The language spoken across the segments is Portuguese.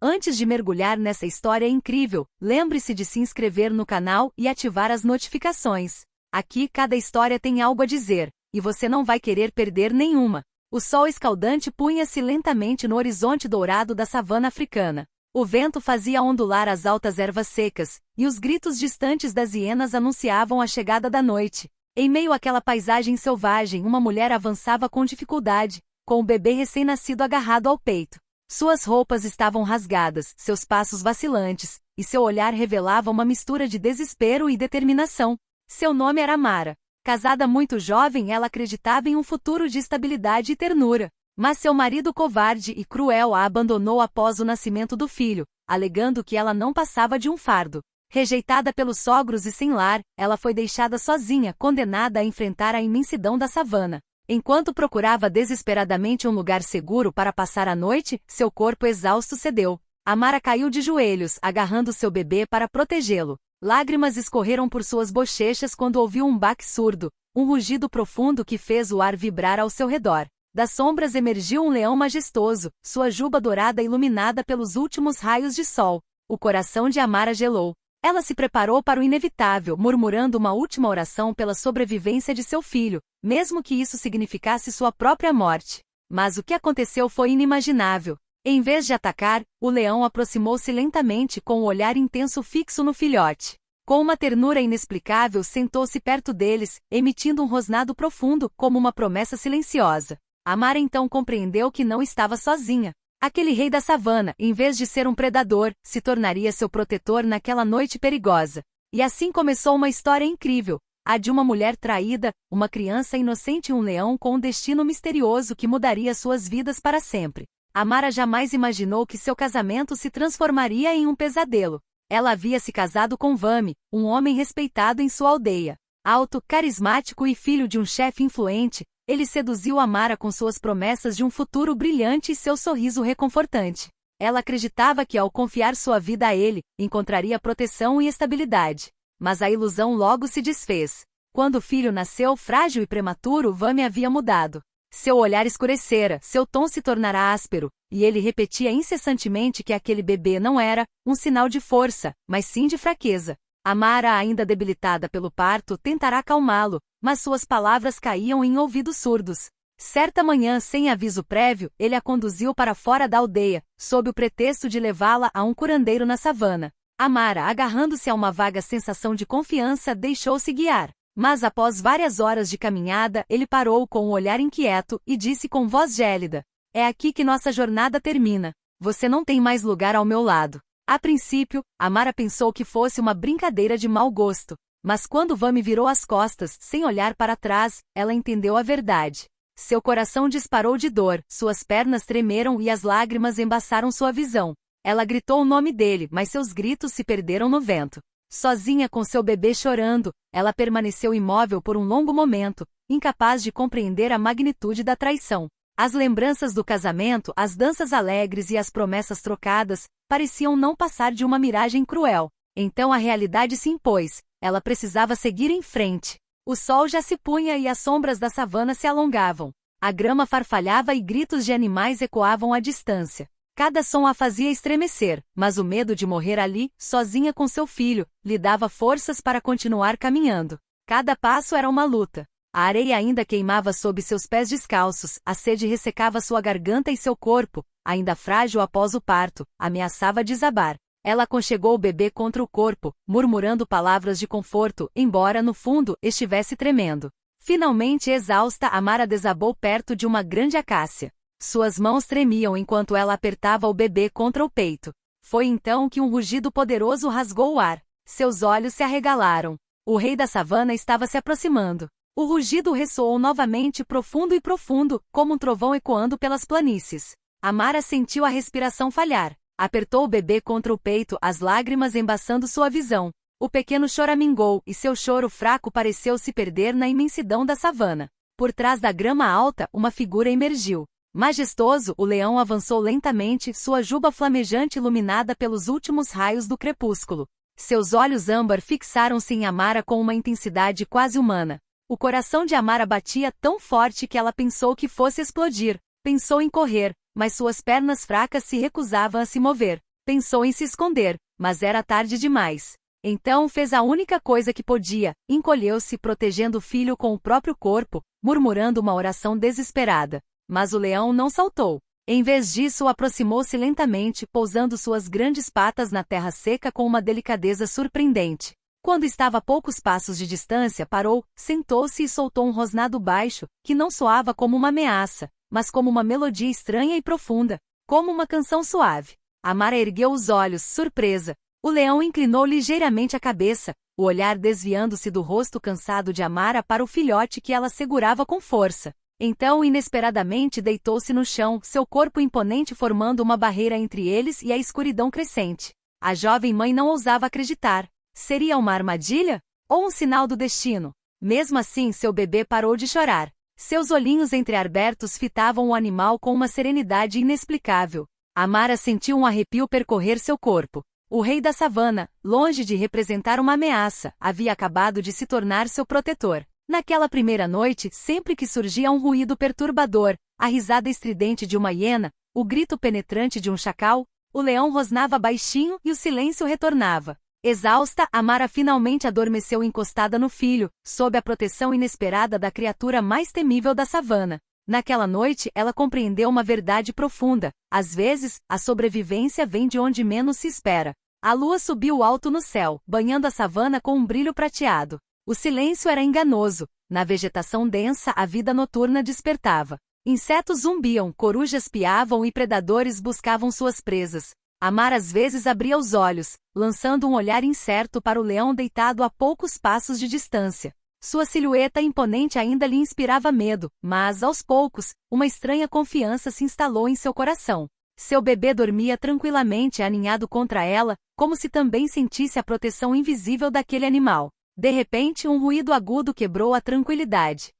Antes de mergulhar nessa história incrível, lembre-se de se inscrever no canal e ativar as notificações. Aqui cada história tem algo a dizer, e você não vai querer perder nenhuma. O sol escaldante punha-se lentamente no horizonte dourado da savana africana. O vento fazia ondular as altas ervas secas, e os gritos distantes das hienas anunciavam a chegada da noite. Em meio àquela paisagem selvagem, uma mulher avançava com dificuldade, com o bebê recém-nascido agarrado ao peito. Suas roupas estavam rasgadas, seus passos vacilantes, e seu olhar revelava uma mistura de desespero e determinação. Seu nome era Amara. Casada muito jovem, ela acreditava em um futuro de estabilidade e ternura. Mas seu marido covarde e cruel a abandonou após o nascimento do filho, alegando que ela não passava de um fardo. Rejeitada pelos sogros e sem lar, ela foi deixada sozinha, condenada a enfrentar a imensidão da savana. Enquanto procurava desesperadamente um lugar seguro para passar a noite, seu corpo exausto cedeu. Amara caiu de joelhos, agarrando seu bebê para protegê-lo. Lágrimas escorreram por suas bochechas quando ouviu um baque surdo, um rugido profundo que fez o ar vibrar ao seu redor. Das sombras emergiu um leão majestoso, sua juba dourada iluminada pelos últimos raios de sol. O coração de Amara gelou. Ela se preparou para o inevitável, murmurando uma última oração pela sobrevivência de seu filho, mesmo que isso significasse sua própria morte. Mas o que aconteceu foi inimaginável. Em vez de atacar, o leão aproximou-se lentamente com o olhar intenso fixo no filhote. Com uma ternura inexplicável, sentou-se perto deles, emitindo um rosnado profundo, como uma promessa silenciosa. Amara então compreendeu que não estava sozinha. Aquele rei da savana, em vez de ser um predador, se tornaria seu protetor naquela noite perigosa. E assim começou uma história incrível, a de uma mulher traída, uma criança inocente e um leão com um destino misterioso que mudaria suas vidas para sempre. Amara jamais imaginou que seu casamento se transformaria em um pesadelo. Ela havia se casado com Vami, um homem respeitado em sua aldeia. Alto, carismático e filho de um chefe influente, ele seduziu Amara com suas promessas de um futuro brilhante e seu sorriso reconfortante. Ela acreditava que ao confiar sua vida a ele, encontraria proteção e estabilidade. Mas a ilusão logo se desfez. Quando o filho nasceu frágil e prematuro, Vami havia mudado. Seu olhar escurecera, seu tom se tornara áspero, e ele repetia incessantemente que aquele bebê não era um sinal de força, mas sim de fraqueza. Amara, ainda debilitada pelo parto, tentará acalmá-lo, mas suas palavras caíam em ouvidos surdos. Certa manhã, sem aviso prévio, ele a conduziu para fora da aldeia, sob o pretexto de levá-la a um curandeiro na savana. Amara, agarrando-se a uma vaga sensação de confiança, deixou-se guiar. Mas após várias horas de caminhada, ele parou com um olhar inquieto e disse com voz gélida: "É aqui que nossa jornada termina. Você não tem mais lugar ao meu lado." A princípio, Amara pensou que fosse uma brincadeira de mau gosto. Mas quando Vami virou as costas, sem olhar para trás, ela entendeu a verdade. Seu coração disparou de dor, suas pernas tremeram e as lágrimas embaçaram sua visão. Ela gritou o nome dele, mas seus gritos se perderam no vento. Sozinha com seu bebê chorando, ela permaneceu imóvel por um longo momento, incapaz de compreender a magnitude da traição. As lembranças do casamento, as danças alegres e as promessas trocadas, pareciam não passar de uma miragem cruel. Então a realidade se impôs, ela precisava seguir em frente. O sol já se punha e as sombras da savana se alongavam. A grama farfalhava e gritos de animais ecoavam à distância. Cada som a fazia estremecer, mas o medo de morrer ali, sozinha com seu filho, lhe dava forças para continuar caminhando. Cada passo era uma luta. A areia ainda queimava sob seus pés descalços, a sede ressecava sua garganta e seu corpo, ainda frágil após o parto, ameaçava desabar. Ela aconchegou o bebê contra o corpo, murmurando palavras de conforto, embora no fundo estivesse tremendo. Finalmente exausta, Amara desabou perto de uma grande acácia. Suas mãos tremiam enquanto ela apertava o bebê contra o peito. Foi então que um rugido poderoso rasgou o ar. Seus olhos se arregalaram. O rei da savana estava se aproximando. O rugido ressoou novamente profundo, como um trovão ecoando pelas planícies. Amara sentiu a respiração falhar. Apertou o bebê contra o peito, as lágrimas embaçando sua visão. O pequeno choramingou, e seu choro fraco pareceu se perder na imensidão da savana. Por trás da grama alta, uma figura emergiu. Majestoso, o leão avançou lentamente, sua juba flamejante iluminada pelos últimos raios do crepúsculo. Seus olhos âmbar fixaram-se em Amara com uma intensidade quase humana. O coração de Amara batia tão forte que ela pensou que fosse explodir. Pensou em correr, mas suas pernas fracas se recusavam a se mover. Pensou em se esconder, mas era tarde demais. Então fez a única coisa que podia, encolheu-se protegendo o filho com o próprio corpo, murmurando uma oração desesperada. Mas o leão não saltou. Em vez disso, aproximou-se lentamente, pousando suas grandes patas na terra seca com uma delicadeza surpreendente. Quando estava a poucos passos de distância, parou, sentou-se e soltou um rosnado baixo, que não soava como uma ameaça, mas como uma melodia estranha e profunda, como uma canção suave. Amara ergueu os olhos, surpresa. O leão inclinou ligeiramente a cabeça, o olhar desviando-se do rosto cansado de Amara para o filhote que ela segurava com força. Então, inesperadamente, deitou-se no chão, seu corpo imponente formando uma barreira entre eles e a escuridão crescente. A jovem mãe não ousava acreditar. Seria uma armadilha? Ou um sinal do destino? Mesmo assim, seu bebê parou de chorar. Seus olhinhos entreabertos fitavam o animal com uma serenidade inexplicável. Amara sentiu um arrepio percorrer seu corpo. O rei da savana, longe de representar uma ameaça, havia acabado de se tornar seu protetor. Naquela primeira noite, sempre que surgia um ruído perturbador, a risada estridente de uma hiena, o grito penetrante de um chacal, o leão rosnava baixinho e o silêncio retornava. Exausta, Amara finalmente adormeceu encostada no filho, sob a proteção inesperada da criatura mais temível da savana. Naquela noite, ela compreendeu uma verdade profunda. Às vezes, a sobrevivência vem de onde menos se espera. A lua subiu alto no céu, banhando a savana com um brilho prateado. O silêncio era enganoso. Na vegetação densa, a vida noturna despertava. Insetos zumbiam, corujas piavam e predadores buscavam suas presas. Amara às vezes abria os olhos, lançando um olhar incerto para o leão deitado a poucos passos de distância. Sua silhueta imponente ainda lhe inspirava medo, mas, aos poucos, uma estranha confiança se instalou em seu coração. Seu bebê dormia tranquilamente aninhado contra ela, como se também sentisse a proteção invisível daquele animal. De repente, um ruído agudo quebrou a tranquilidade.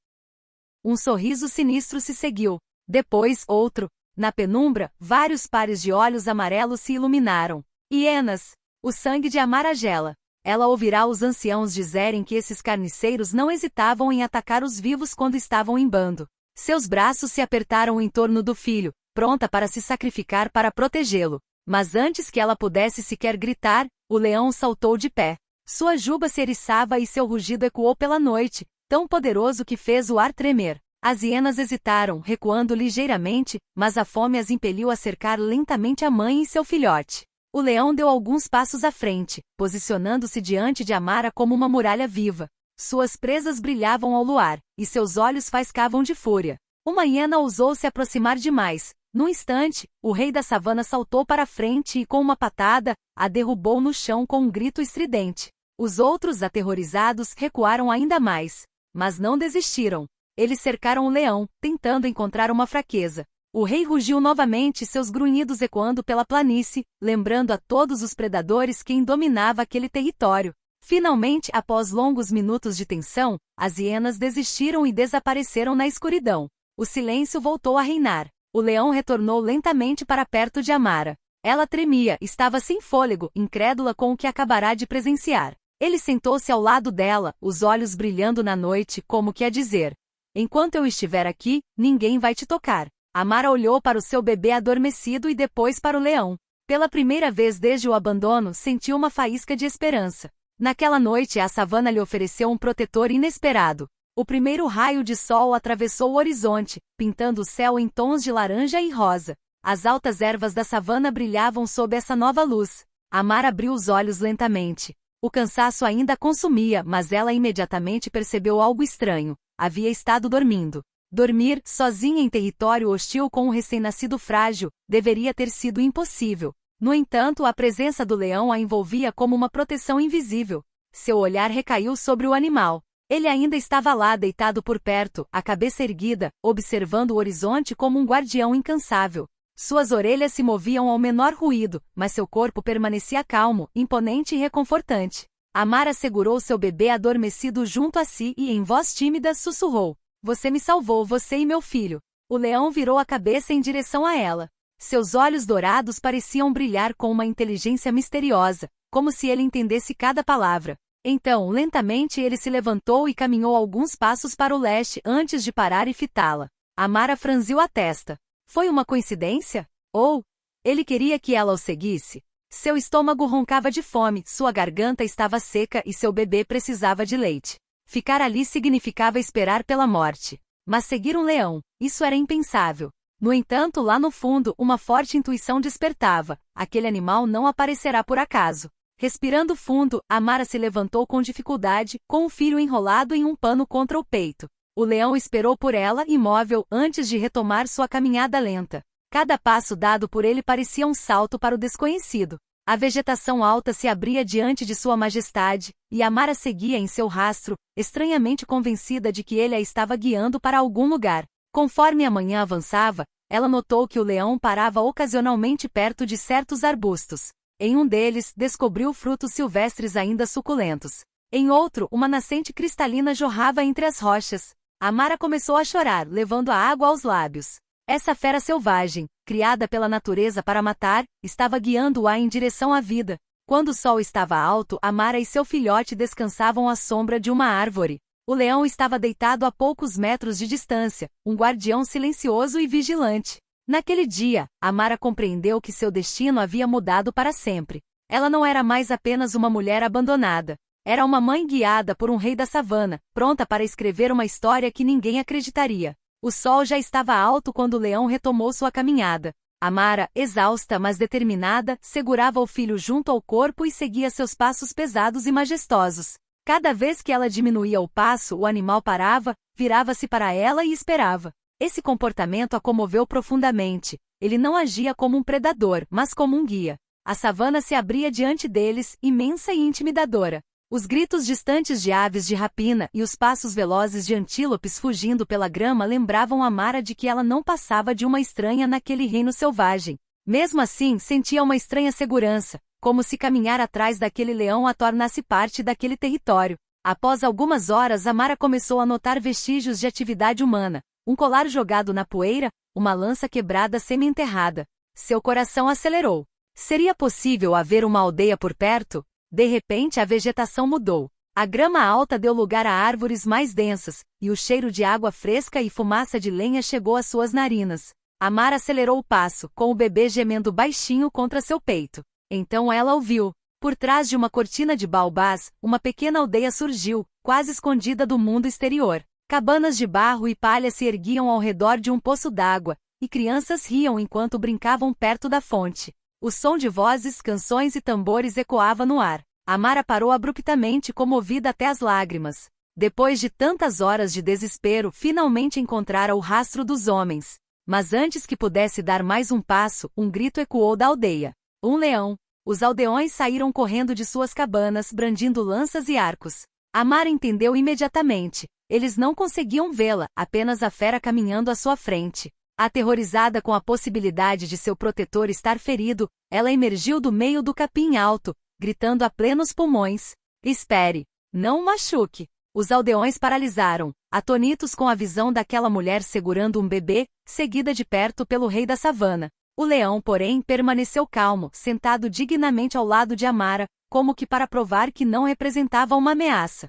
Um sorriso sinistro se seguiu. Depois, outro. Na penumbra, vários pares de olhos amarelos se iluminaram. Hienas! O sangue de Amara gela. Ela ouvirá os anciãos dizerem que esses carniceiros não hesitavam em atacar os vivos quando estavam em bando. Seus braços se apertaram em torno do filho, pronta para se sacrificar para protegê-lo. Mas antes que ela pudesse sequer gritar, o leão saltou de pé. Sua juba se eriçava e seu rugido ecoou pela noite, tão poderoso que fez o ar tremer. As hienas hesitaram, recuando ligeiramente, mas a fome as impeliu a cercar lentamente a mãe e seu filhote. O leão deu alguns passos à frente, posicionando-se diante de Amara como uma muralha viva. Suas presas brilhavam ao luar, e seus olhos faiscavam de fúria. Uma hiena ousou se aproximar demais. Num instante, o rei da savana saltou para a frente e, com uma patada, a derrubou no chão com um grito estridente. Os outros, aterrorizados, recuaram ainda mais. Mas não desistiram. Eles cercaram o leão, tentando encontrar uma fraqueza. O rei rugiu novamente, seus grunhidos ecoando pela planície, lembrando a todos os predadores quem dominava aquele território. Finalmente, após longos minutos de tensão, as hienas desistiram e desapareceram na escuridão. O silêncio voltou a reinar. O leão retornou lentamente para perto de Amara. Ela tremia, estava sem fôlego, incrédula com o que acabará de presenciar. Ele sentou-se ao lado dela, os olhos brilhando na noite, como que a dizer: enquanto eu estiver aqui, ninguém vai te tocar. Amara olhou para o seu bebê adormecido e depois para o leão. Pela primeira vez desde o abandono, sentiu uma faísca de esperança. Naquela noite, a savana lhe ofereceu um protetor inesperado. O primeiro raio de sol atravessou o horizonte, pintando o céu em tons de laranja e rosa. As altas ervas da savana brilhavam sob essa nova luz. Amara abriu os olhos lentamente. O cansaço ainda a consumia, mas ela imediatamente percebeu algo estranho. Havia estado dormindo. Dormir, sozinha em território hostil com um recém-nascido frágil, deveria ter sido impossível. No entanto, a presença do leão a envolvia como uma proteção invisível. Seu olhar recaiu sobre o animal. Ele ainda estava lá deitado por perto, a cabeça erguida, observando o horizonte como um guardião incansável. Suas orelhas se moviam ao menor ruído, mas seu corpo permanecia calmo, imponente e reconfortante. Amara segurou seu bebê adormecido junto a si e, em voz tímida, sussurrou: "Você me salvou, você e meu filho." O leão virou a cabeça em direção a ela. Seus olhos dourados pareciam brilhar com uma inteligência misteriosa, como se ele entendesse cada palavra. Então, lentamente ele se levantou e caminhou alguns passos para o leste antes de parar e fitá-la. Amara franziu a testa. Foi uma coincidência? Ou ele queria que ela o seguisse? Seu estômago roncava de fome, sua garganta estava seca e seu bebê precisava de leite. Ficar ali significava esperar pela morte. Mas seguir um leão, isso era impensável. No entanto, lá no fundo, uma forte intuição despertava: aquele animal não aparecerá por acaso. Respirando fundo, Amara se levantou com dificuldade, com o filho enrolado em um pano contra o peito. O leão esperou por ela, imóvel, antes de retomar sua caminhada lenta. Cada passo dado por ele parecia um salto para o desconhecido. A vegetação alta se abria diante de sua majestade, e Amara seguia em seu rastro, estranhamente convencida de que ele a estava guiando para algum lugar. Conforme a manhã avançava, ela notou que o leão parava ocasionalmente perto de certos arbustos. Em um deles, descobriu frutos silvestres ainda suculentos. Em outro, uma nascente cristalina jorrava entre as rochas. Amara começou a chorar, levando a água aos lábios. Essa fera selvagem, criada pela natureza para matar, estava guiando-a em direção à vida. Quando o sol estava alto, Amara e seu filhote descansavam à sombra de uma árvore. O leão estava deitado a poucos metros de distância, um guardião silencioso e vigilante. Naquele dia, Amara compreendeu que seu destino havia mudado para sempre. Ela não era mais apenas uma mulher abandonada. Era uma mãe guiada por um rei da savana, pronta para escrever uma história que ninguém acreditaria. O sol já estava alto quando o leão retomou sua caminhada. Amara, exausta mas determinada, segurava o filho junto ao corpo e seguia seus passos pesados e majestosos. Cada vez que ela diminuía o passo, o animal parava, virava-se para ela e esperava. Esse comportamento a comoveu profundamente. Ele não agia como um predador, mas como um guia. A savana se abria diante deles, imensa e intimidadora. Os gritos distantes de aves de rapina e os passos velozes de antílopes fugindo pela grama lembravam Amara de que ela não passava de uma estranha naquele reino selvagem. Mesmo assim, sentia uma estranha segurança, como se caminhar atrás daquele leão a tornasse parte daquele território. Após algumas horas, Amara começou a notar vestígios de atividade humana. Um colar jogado na poeira, uma lança quebrada semi-enterrada. Seu coração acelerou. Seria possível haver uma aldeia por perto? De repente a vegetação mudou. A grama alta deu lugar a árvores mais densas, e o cheiro de água fresca e fumaça de lenha chegou às suas narinas. Amara acelerou o passo, com o bebê gemendo baixinho contra seu peito. Então ela ouviu. Por trás de uma cortina de baobás, uma pequena aldeia surgiu, quase escondida do mundo exterior. Cabanas de barro e palha se erguiam ao redor de um poço d'água, e crianças riam enquanto brincavam perto da fonte. O som de vozes, canções e tambores ecoava no ar. Amara parou abruptamente, comovida até as lágrimas. Depois de tantas horas de desespero, finalmente encontrara o rastro dos homens. Mas antes que pudesse dar mais um passo, um grito ecoou da aldeia. Um leão! Os aldeões saíram correndo de suas cabanas, brandindo lanças e arcos. Amara entendeu imediatamente. Eles não conseguiam vê-la, apenas a fera caminhando à sua frente. Aterrorizada com a possibilidade de seu protetor estar ferido, ela emergiu do meio do capim alto, gritando a plenos pulmões: "Espere! Não o machuque!" Os aldeões paralisaram, atônitos com a visão daquela mulher segurando um bebê, seguida de perto pelo rei da savana. O leão, porém, permaneceu calmo, sentado dignamente ao lado de Amara, como que para provar que não representava uma ameaça.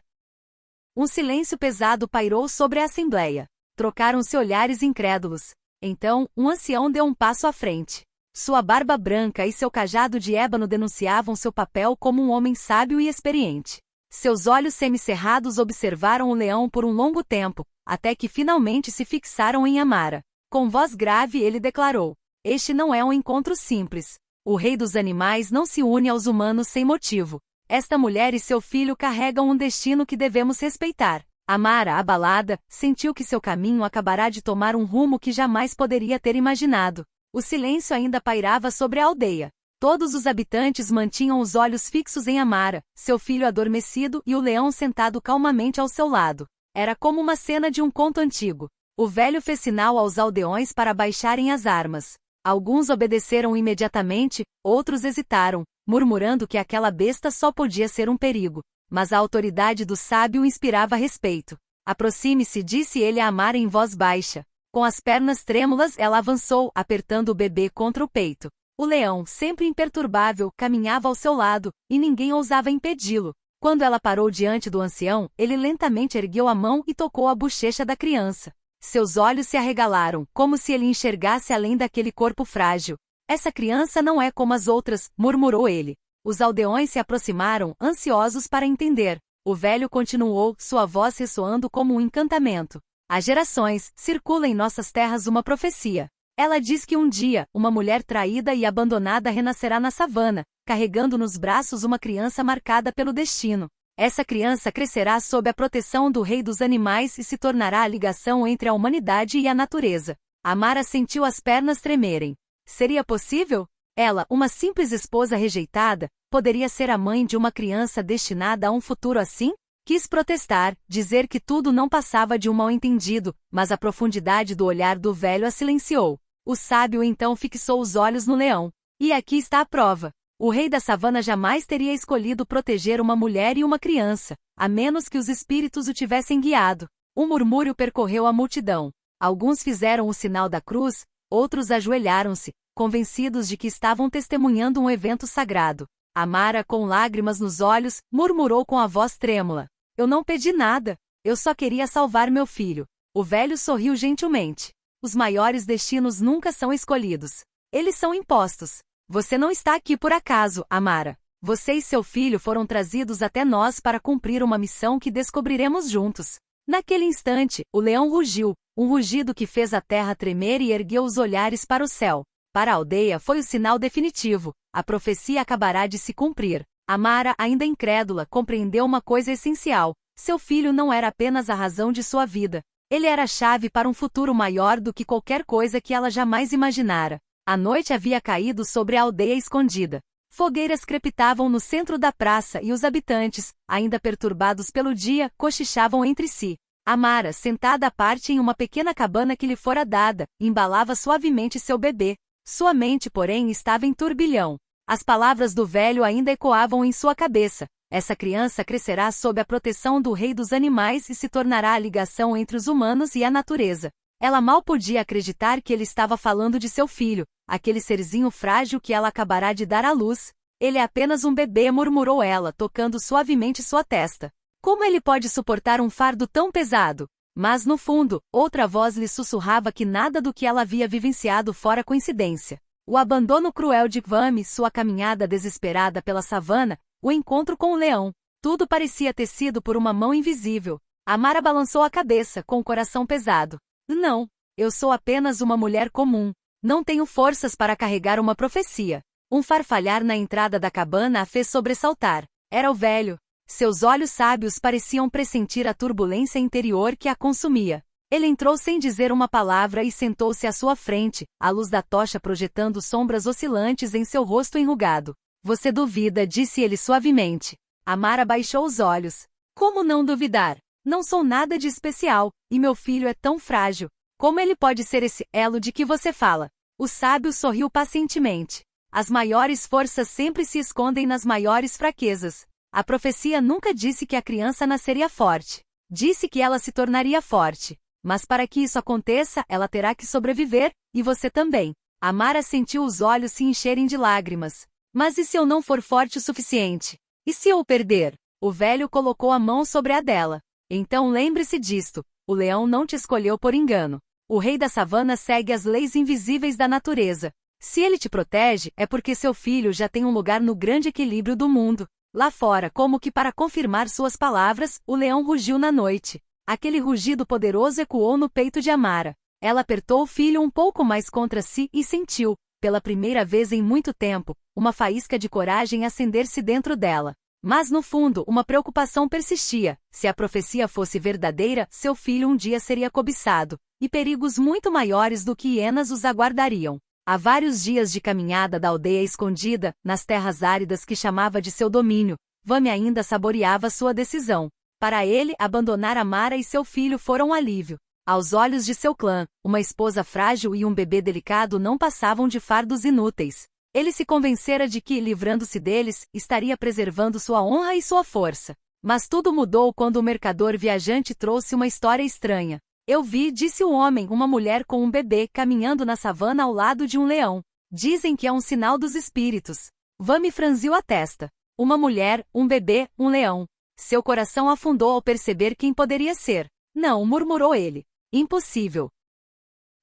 Um silêncio pesado pairou sobre a assembleia. Trocaram-se olhares incrédulos. Então, um ancião deu um passo à frente. Sua barba branca e seu cajado de ébano denunciavam seu papel como um homem sábio e experiente. Seus olhos semicerrados observaram o leão por um longo tempo, até que finalmente se fixaram em Amara. Com voz grave ele declarou: "Este não é um encontro simples. O rei dos animais não se une aos humanos sem motivo. Esta mulher e seu filho carregam um destino que devemos respeitar." Amara, abalada, sentiu que seu caminho acabará de tomar um rumo que jamais poderia ter imaginado. O silêncio ainda pairava sobre a aldeia. Todos os habitantes mantinham os olhos fixos em Amara, seu filho adormecido e o leão sentado calmamente ao seu lado. Era como uma cena de um conto antigo. O velho fez sinal aos aldeões para baixarem as armas. Alguns obedeceram imediatamente, outros hesitaram, murmurando que aquela besta só podia ser um perigo. Mas a autoridade do sábio inspirava respeito. "Aproxime-se", disse ele a Amara em voz baixa. Com as pernas trêmulas ela avançou, apertando o bebê contra o peito. O leão, sempre imperturbável, caminhava ao seu lado, e ninguém ousava impedi-lo. Quando ela parou diante do ancião, ele lentamente ergueu a mão e tocou a bochecha da criança. Seus olhos se arregalaram, como se ele enxergasse além daquele corpo frágil. Essa criança não é como as outras, murmurou ele. Os aldeões se aproximaram, ansiosos para entender. O velho continuou, sua voz ressoando como um encantamento. Há gerações, circula em nossas terras uma profecia. Ela diz que um dia, uma mulher traída e abandonada renascerá na savana, carregando nos braços uma criança marcada pelo destino. Essa criança crescerá sob a proteção do rei dos animais e se tornará a ligação entre a humanidade e a natureza. Amara sentiu as pernas tremerem. Seria possível? Ela, uma simples esposa rejeitada, poderia ser a mãe de uma criança destinada a um futuro assim? Quis protestar, dizer que tudo não passava de um mal-entendido, mas a profundidade do olhar do velho a silenciou. O sábio então fixou os olhos no leão. E aqui está a prova. O rei da savana jamais teria escolhido proteger uma mulher e uma criança, a menos que os espíritos o tivessem guiado. Um murmúrio percorreu a multidão. Alguns fizeram o sinal da cruz, outros ajoelharam-se, convencidos de que estavam testemunhando um evento sagrado. Amara, com lágrimas nos olhos, murmurou com a voz trêmula. Eu não pedi nada. Eu só queria salvar meu filho. O velho sorriu gentilmente. Os maiores destinos nunca são escolhidos. Eles são impostos. Você não está aqui por acaso, Amara. Você e seu filho foram trazidos até nós para cumprir uma missão que descobriremos juntos. Naquele instante, o leão rugiu, um rugido que fez a terra tremer e ergueu os olhares para o céu. Para a aldeia foi o sinal definitivo. A profecia acabará de se cumprir. Amara, ainda incrédula, compreendeu uma coisa essencial. Seu filho não era apenas a razão de sua vida. Ele era a chave para um futuro maior do que qualquer coisa que ela jamais imaginara. A noite havia caído sobre a aldeia escondida. Fogueiras crepitavam no centro da praça e os habitantes, ainda perturbados pelo dia, cochichavam entre si. Amara, sentada à parte em uma pequena cabana que lhe fora dada, embalava suavemente seu bebê. Sua mente, porém, estava em turbilhão. As palavras do velho ainda ecoavam em sua cabeça. Essa criança crescerá sob a proteção do rei dos animais e se tornará a ligação entre os humanos e a natureza. Ela mal podia acreditar que ele estava falando de seu filho, aquele serzinho frágil que ela acabará de dar à luz. Ele é apenas um bebê, murmurou ela, tocando suavemente sua testa. Como ele pode suportar um fardo tão pesado? Mas no fundo, outra voz lhe sussurrava que nada do que ela havia vivenciado fora coincidência. O abandono cruel de Vami, sua caminhada desesperada pela savana, o encontro com o leão. Tudo parecia tecido por uma mão invisível. Amara balançou a cabeça, com o coração pesado. Não, eu sou apenas uma mulher comum. Não tenho forças para carregar uma profecia. Um farfalhar na entrada da cabana a fez sobressaltar. Era o velho. Seus olhos sábios pareciam pressentir a turbulência interior que a consumia. Ele entrou sem dizer uma palavra e sentou-se à sua frente, a luz da tocha projetando sombras oscilantes em seu rosto enrugado. Você duvida, disse ele suavemente. Amara baixou os olhos. Como não duvidar? Não sou nada de especial, e meu filho é tão frágil. Como ele pode ser esse elo de que você fala? O sábio sorriu pacientemente. As maiores forças sempre se escondem nas maiores fraquezas. A profecia nunca disse que a criança nasceria forte. Disse que ela se tornaria forte. Mas para que isso aconteça, ela terá que sobreviver, e você também. Amara sentiu os olhos se encherem de lágrimas. Mas e se eu não for forte o suficiente? E se eu o perder? O velho colocou a mão sobre a dela. Então lembre-se disto, o leão não te escolheu por engano. O rei da savana segue as leis invisíveis da natureza. Se ele te protege, é porque seu filho já tem um lugar no grande equilíbrio do mundo. Lá fora, como que para confirmar suas palavras, o leão rugiu na noite. Aquele rugido poderoso ecoou no peito de Amara. Ela apertou o filho um pouco mais contra si e sentiu, pela primeira vez em muito tempo, uma faísca de coragem acender-se dentro dela. Mas no fundo, uma preocupação persistia. Se a profecia fosse verdadeira, seu filho um dia seria cobiçado, e perigos muito maiores do que hienas os aguardariam. Há vários dias de caminhada da aldeia escondida, nas terras áridas que chamava de seu domínio, Vami ainda saboreava sua decisão. Para ele, abandonar Amara e seu filho foram um alívio. Aos olhos de seu clã, uma esposa frágil e um bebê delicado não passavam de fardos inúteis. Ele se convencera de que, livrando-se deles, estaria preservando sua honra e sua força. Mas tudo mudou quando o mercador viajante trouxe uma história estranha. Eu vi, disse o homem, uma mulher com um bebê caminhando na savana ao lado de um leão. Dizem que é um sinal dos espíritos. Vami franziu a testa. Uma mulher, um bebê, um leão. Seu coração afundou ao perceber quem poderia ser. Não, murmurou ele. Impossível.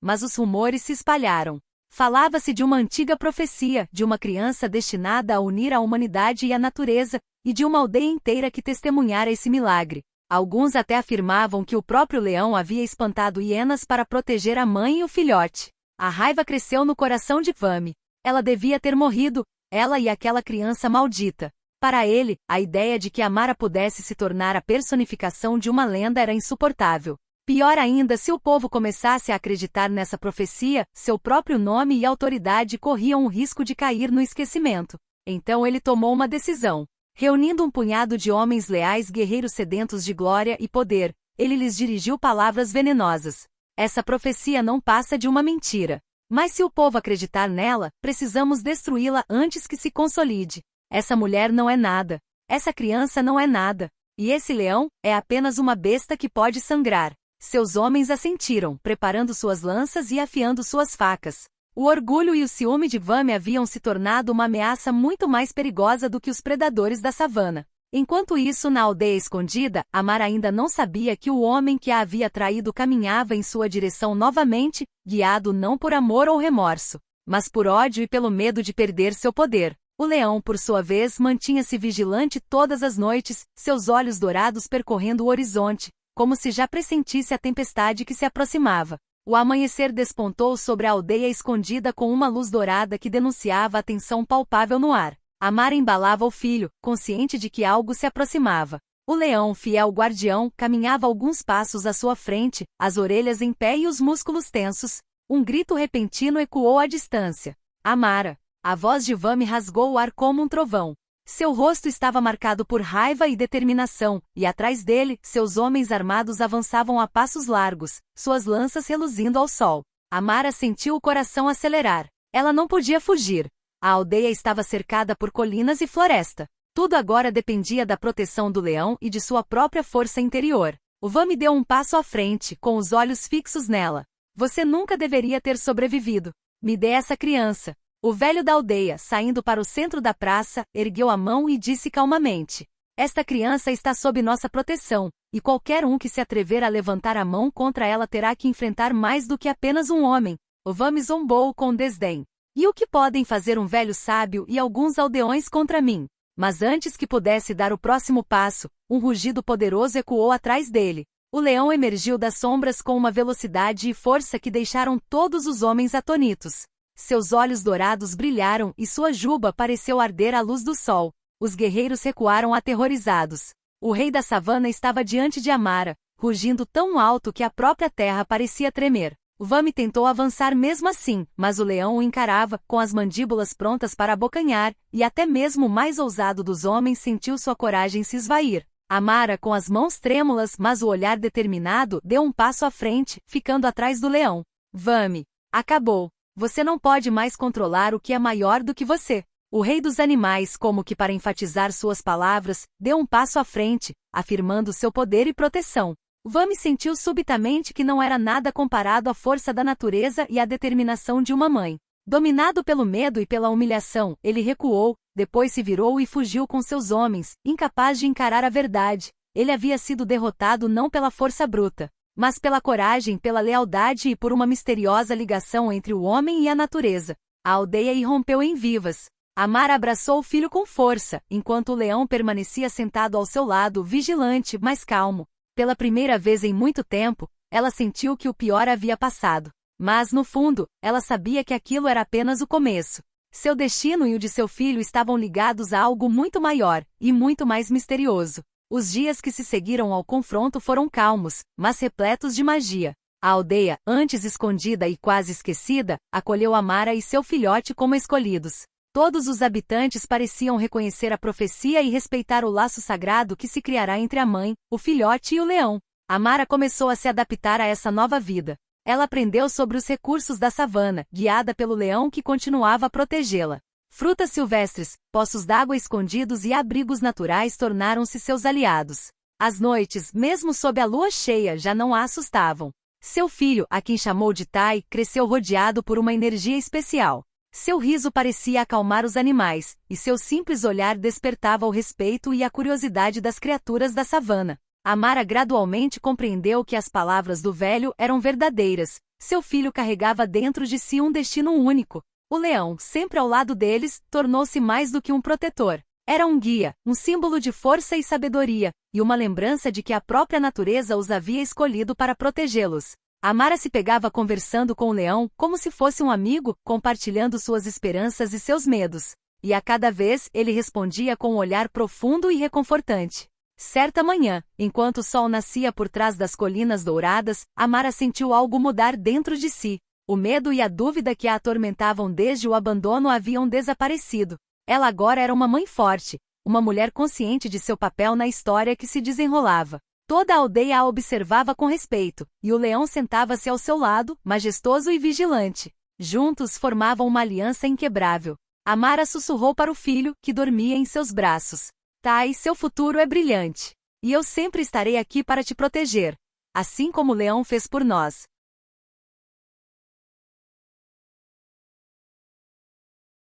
Mas os rumores se espalharam. Falava-se de uma antiga profecia, de uma criança destinada a unir a humanidade e a natureza, e de uma aldeia inteira que testemunhara esse milagre. Alguns até afirmavam que o próprio leão havia espantado hienas para proteger a mãe e o filhote. A raiva cresceu no coração de Vami. Ela devia ter morrido, ela e aquela criança maldita. Para ele, a ideia de que Amara pudesse se tornar a personificação de uma lenda era insuportável. Pior ainda, se o povo começasse a acreditar nessa profecia, seu próprio nome e autoridade corriam o risco de cair no esquecimento. Então ele tomou uma decisão. Reunindo um punhado de homens leais guerreiros sedentos de glória e poder, ele lhes dirigiu palavras venenosas. Essa profecia não passa de uma mentira. Mas se o povo acreditar nela, precisamos destruí-la antes que se consolide. Essa mulher não é nada. Essa criança não é nada. E esse leão é apenas uma besta que pode sangrar. Seus homens assentiram, preparando suas lanças e afiando suas facas. O orgulho e o ciúme de Vami haviam se tornado uma ameaça muito mais perigosa do que os predadores da savana. Enquanto isso, na aldeia escondida, Amara ainda não sabia que o homem que a havia traído caminhava em sua direção novamente, guiado não por amor ou remorso, mas por ódio e pelo medo de perder seu poder. O leão, por sua vez, mantinha-se vigilante todas as noites, seus olhos dourados percorrendo o horizonte, como se já pressentisse a tempestade que se aproximava. O amanhecer despontou sobre a aldeia escondida com uma luz dourada que denunciava a tensão palpável no ar. Amara embalava o filho, consciente de que algo se aproximava. O leão, fiel guardião, caminhava alguns passos à sua frente, as orelhas em pé e os músculos tensos. Um grito repentino ecoou à distância. Amara! A voz de Vami rasgou o ar como um trovão. Seu rosto estava marcado por raiva e determinação, e atrás dele, seus homens armados avançavam a passos largos, suas lanças reluzindo ao sol. Amara sentiu o coração acelerar. Ela não podia fugir. A aldeia estava cercada por colinas e floresta. Tudo agora dependia da proteção do leão e de sua própria força interior. O Vami deu um passo à frente, com os olhos fixos nela. Você nunca deveria ter sobrevivido. Me dê essa criança. O velho da aldeia, saindo para o centro da praça, ergueu a mão e disse calmamente: Esta criança está sob nossa proteção, e qualquer um que se atrever a levantar a mão contra ela terá que enfrentar mais do que apenas um homem. O Vami zombou com desdém. E o que podem fazer um velho sábio e alguns aldeões contra mim? Mas antes que pudesse dar o próximo passo, um rugido poderoso ecoou atrás dele. O leão emergiu das sombras com uma velocidade e força que deixaram todos os homens atônitos. Seus olhos dourados brilharam e sua juba pareceu arder à luz do sol. Os guerreiros recuaram aterrorizados. O rei da savana estava diante de Amara, rugindo tão alto que a própria terra parecia tremer. O Vami tentou avançar mesmo assim, mas o leão o encarava, com as mandíbulas prontas para abocanhar, e até mesmo o mais ousado dos homens sentiu sua coragem se esvair. Amara, com as mãos trêmulas, mas o olhar determinado, deu um passo à frente, ficando atrás do leão. Vami, acabou. Você não pode mais controlar o que é maior do que você. O rei dos animais, como que para enfatizar suas palavras, deu um passo à frente, afirmando seu poder e proteção. Vami sentiu subitamente que não era nada comparado à força da natureza e à determinação de uma mãe. Dominado pelo medo e pela humilhação, ele recuou, depois se virou e fugiu com seus homens, incapaz de encarar a verdade. Ele havia sido derrotado não pela força bruta, mas pela coragem, pela lealdade e por uma misteriosa ligação entre o homem e a natureza. A aldeia irrompeu em vivas. Amara abraçou o filho com força, enquanto o leão permanecia sentado ao seu lado, vigilante, mas calmo. Pela primeira vez em muito tempo, ela sentiu que o pior havia passado. Mas, no fundo, ela sabia que aquilo era apenas o começo. Seu destino e o de seu filho estavam ligados a algo muito maior, e muito mais misterioso. Os dias que se seguiram ao confronto foram calmos, mas repletos de magia. A aldeia, antes escondida e quase esquecida, acolheu Amara e seu filhote como escolhidos. Todos os habitantes pareciam reconhecer a profecia e respeitar o laço sagrado que se criará entre a mãe, o filhote e o leão. Amara começou a se adaptar a essa nova vida. Ela aprendeu sobre os recursos da savana, guiada pelo leão que continuava a protegê-la. Frutas silvestres, poços d'água escondidos e abrigos naturais tornaram-se seus aliados. As noites, mesmo sob a lua cheia, já não a assustavam. Seu filho, a quem chamou de Tai, cresceu rodeado por uma energia especial. Seu riso parecia acalmar os animais, e seu simples olhar despertava o respeito e a curiosidade das criaturas da savana. Amara gradualmente compreendeu que as palavras do velho eram verdadeiras. Seu filho carregava dentro de si um destino único. O leão, sempre ao lado deles, tornou-se mais do que um protetor. Era um guia, um símbolo de força e sabedoria, e uma lembrança de que a própria natureza os havia escolhido para protegê-los. Amara se pegava conversando com o leão como se fosse um amigo, compartilhando suas esperanças e seus medos. E a cada vez ele respondia com um olhar profundo e reconfortante. Certa manhã, enquanto o sol nascia por trás das colinas douradas, Amara sentiu algo mudar dentro de si. O medo e a dúvida que a atormentavam desde o abandono haviam desaparecido. Ela agora era uma mãe forte, uma mulher consciente de seu papel na história que se desenrolava. Toda a aldeia a observava com respeito, e o leão sentava-se ao seu lado, majestoso e vigilante. Juntos formavam uma aliança inquebrável. Amara sussurrou para o filho, que dormia em seus braços. Tai, seu futuro é brilhante. E eu sempre estarei aqui para te proteger. Assim como o leão fez por nós.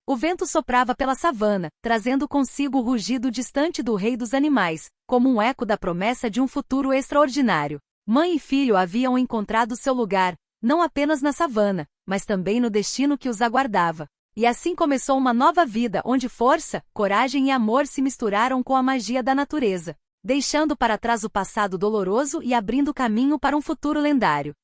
O vento soprava pela savana, trazendo consigo o rugido distante do rei dos animais, como um eco da promessa de um futuro extraordinário. Mãe e filho haviam encontrado seu lugar, não apenas na savana, mas também no destino que os aguardava. E assim começou uma nova vida onde força, coragem e amor se misturaram com a magia da natureza, deixando para trás o passado doloroso e abrindo caminho para um futuro lendário.